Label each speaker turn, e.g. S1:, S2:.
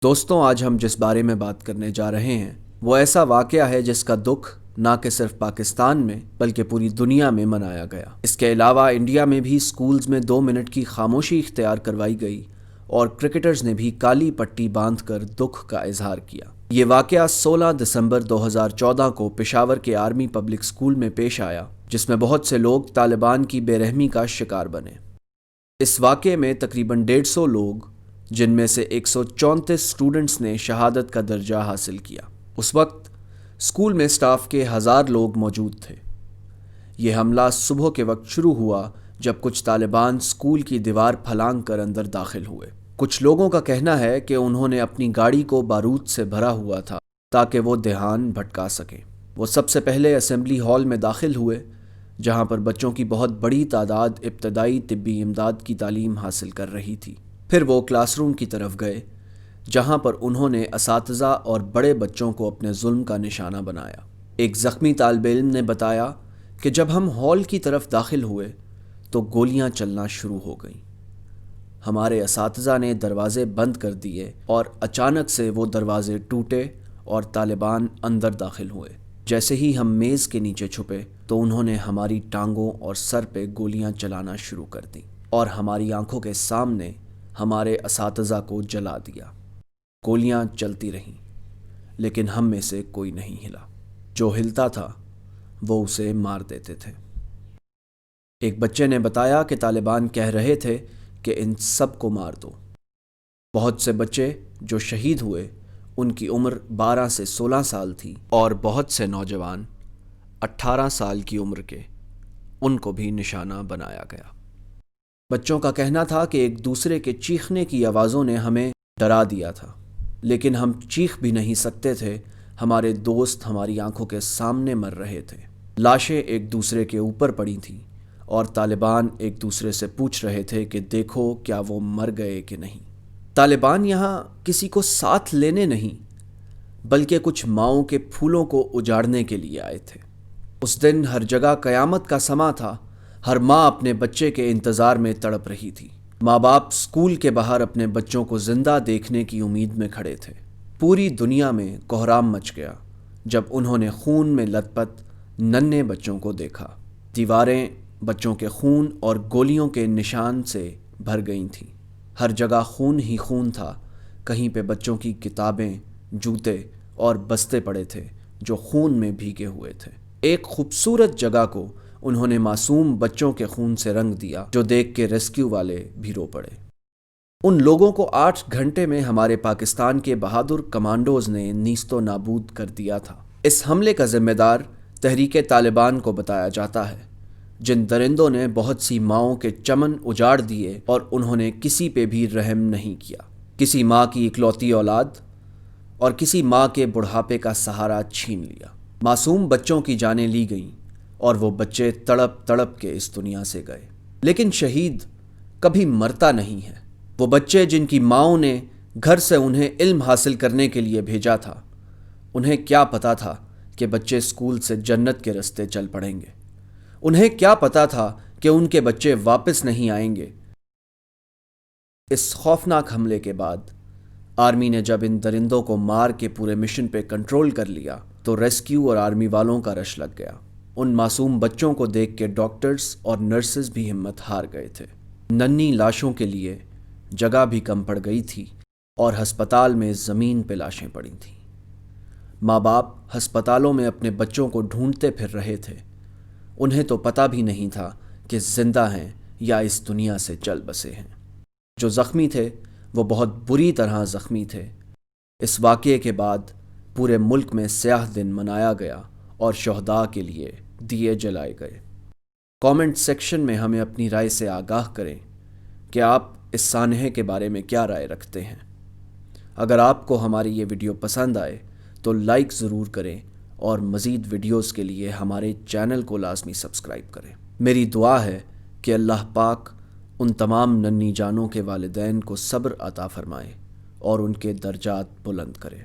S1: دوستوں، آج ہم جس بارے میں بات کرنے جا رہے ہیں وہ ایسا واقعہ ہے جس کا دکھ نہ کہ صرف پاکستان میں بلکہ پوری دنیا میں منایا گیا۔ اس کے علاوہ انڈیا میں بھی سکولز میں 2 منٹ کی خاموشی اختیار کروائی گئی اور کرکٹرز نے بھی کالی پٹی باندھ کر دکھ کا اظہار کیا۔ یہ واقعہ 16 دسمبر 2014 کو پشاور کے آرمی پبلک سکول میں پیش آیا، جس میں بہت سے لوگ طالبان کی بے رحمی کا شکار بنے۔ اس واقعے میں تقریباً 150 لوگ، جن میں سے 134 اسٹوڈنٹس نے شہادت کا درجہ حاصل کیا۔ اس وقت اسکول میں اسٹاف کے 1000 لوگ موجود تھے۔ یہ حملہ صبح کے وقت شروع ہوا جب کچھ طالبان اسکول کی دیوار پھلانگ کر اندر داخل ہوئے۔ کچھ لوگوں کا کہنا ہے کہ انہوں نے اپنی گاڑی کو بارود سے بھرا ہوا تھا تاکہ وہ دھیان بھٹکا سکیں۔ وہ سب سے پہلے اسمبلی ہال میں داخل ہوئے، جہاں پر بچوں کی بہت بڑی تعداد ابتدائی طبی امداد کی تعلیم حاصل کر رہی تھی۔ پھر وہ کلاس روم کی طرف گئے، جہاں پر انہوں نے اساتذہ اور بڑے بچوں کو اپنے ظلم کا نشانہ بنایا۔ ایک زخمی طالب علم نے بتایا کہ جب ہم ہال کی طرف داخل ہوئے تو گولیاں چلنا شروع ہو گئیں۔ ہمارے اساتذہ نے دروازے بند کر دیے اور اچانک سے وہ دروازے ٹوٹے اور طالبان اندر داخل ہوئے۔ جیسے ہی ہم میز کے نیچے چھپے تو انہوں نے ہماری ٹانگوں اور سر پہ گولیاں چلانا شروع کر دیں اور ہماری آنکھوں کے سامنے ہمارے اساتذہ کو جلا دیا۔ گولیاں چلتی رہیں، لیکن ہم میں سے کوئی نہیں ہلا۔ جو ہلتا تھا وہ اسے مار دیتے تھے۔ ایک بچے نے بتایا کہ طالبان کہہ رہے تھے کہ ان سب کو مار دو۔ بہت سے بچے جو شہید ہوئے ان کی عمر 12 سے 16 سال تھی اور بہت سے نوجوان 18 سال کی عمر کے، ان کو بھی نشانہ بنایا گیا۔ بچوں کا کہنا تھا کہ ایک دوسرے کے چیخنے کی آوازوں نے ہمیں ڈرا دیا تھا، لیکن ہم چیخ بھی نہیں سکتے تھے، ہمارے دوست ہماری آنکھوں کے سامنے مر رہے تھے۔ لاشیں ایک دوسرے کے اوپر پڑی تھیں اور طالبان ایک دوسرے سے پوچھ رہے تھے کہ دیکھو کیا وہ مر گئے کہ نہیں۔ طالبان یہاں کسی کو ساتھ لینے نہیں بلکہ کچھ ماؤں کے پھولوں کو اجاڑنے کے لیے آئے تھے۔ اس دن ہر جگہ قیامت کا سماں تھا۔ ہر ماں اپنے بچے کے انتظار میں تڑپ رہی تھی۔ ماں باپ سکول کے باہر اپنے بچوں کو زندہ دیکھنے کی امید میں کھڑے تھے۔ پوری دنیا میں کوہرام مچ گیا جب انہوں نے خون میں لت پت ننھے بچوں کو دیکھا۔ دیواریں بچوں کے خون اور گولیوں کے نشان سے بھر گئی تھیں۔ ہر جگہ خون ہی خون تھا۔ کہیں پہ بچوں کی کتابیں، جوتے اور بستے پڑے تھے جو خون میں بھیگے ہوئے تھے۔ ایک خوبصورت جگہ کو انہوں نے معصوم بچوں کے خون سے رنگ دیا جو دیکھ کے ریسکیو والے بھی رو پڑے۔ ان لوگوں کو 8 گھنٹے میں ہمارے پاکستان کے بہادر کمانڈوز نے نیست و نابود کر دیا تھا۔ اس حملے کا ذمہ دار تحریک طالبان کو بتایا جاتا ہے، جن درندوں نے بہت سی ماؤں کے چمن اجاڑ دیے اور انہوں نے کسی پہ بھی رحم نہیں کیا۔ کسی ماں کی اکلوتی اولاد اور کسی ماں کے بڑھاپے کا سہارا چھین لیا۔ معصوم بچوں کی جانیں لی گئیں اور وہ بچے تڑپ تڑپ کے اس دنیا سے گئے۔ لیکن شہید کبھی مرتا نہیں ہے۔ وہ بچے جن کی ماؤں نے گھر سے انہیں علم حاصل کرنے کے لیے بھیجا تھا، انہیں کیا پتا تھا کہ بچے سکول سے جنت کے راستے چل پڑیں گے؟ انہیں کیا پتا تھا کہ ان کے بچے واپس نہیں آئیں گے؟ اس خوفناک حملے کے بعد آرمی نے جب ان درندوں کو مار کے پورے مشن پہ کنٹرول کر لیا تو ریسکیو اور آرمی والوں کا رش لگ گیا۔ ان معصوم بچوں کو دیکھ کے ڈاکٹرز اور نرسز بھی ہمت ہار گئے تھے۔ ننھی لاشوں کے لیے جگہ بھی کم پڑ گئی تھی اور ہسپتال میں زمین پہ لاشیں پڑی تھیں۔ ماں باپ ہسپتالوں میں اپنے بچوں کو ڈھونڈتے پھر رہے تھے۔ انہیں تو پتہ بھی نہیں تھا کہ زندہ ہیں یا اس دنیا سے چل بسے ہیں۔ جو زخمی تھے وہ بہت بری طرح زخمی تھے۔ اس واقعے کے بعد پورے ملک میں سیاہ دن منایا گیا اور شہداء کے لیے دیے جلائے گئے۔ کامنٹ سیکشن میں ہمیں اپنی رائے سے آگاہ کریں کہ آپ اس سانحے کے بارے میں کیا رائے رکھتے ہیں۔ اگر آپ کو ہماری یہ ویڈیو پسند آئے تو لائک ضرور کریں اور مزید ویڈیوز کے لیے ہمارے چینل کو لازمی سبسکرائب کریں۔ میری دعا ہے کہ اللہ پاک ان تمام ننھی جانوں کے والدین کو صبر عطا فرمائے اور ان کے درجات بلند کرے۔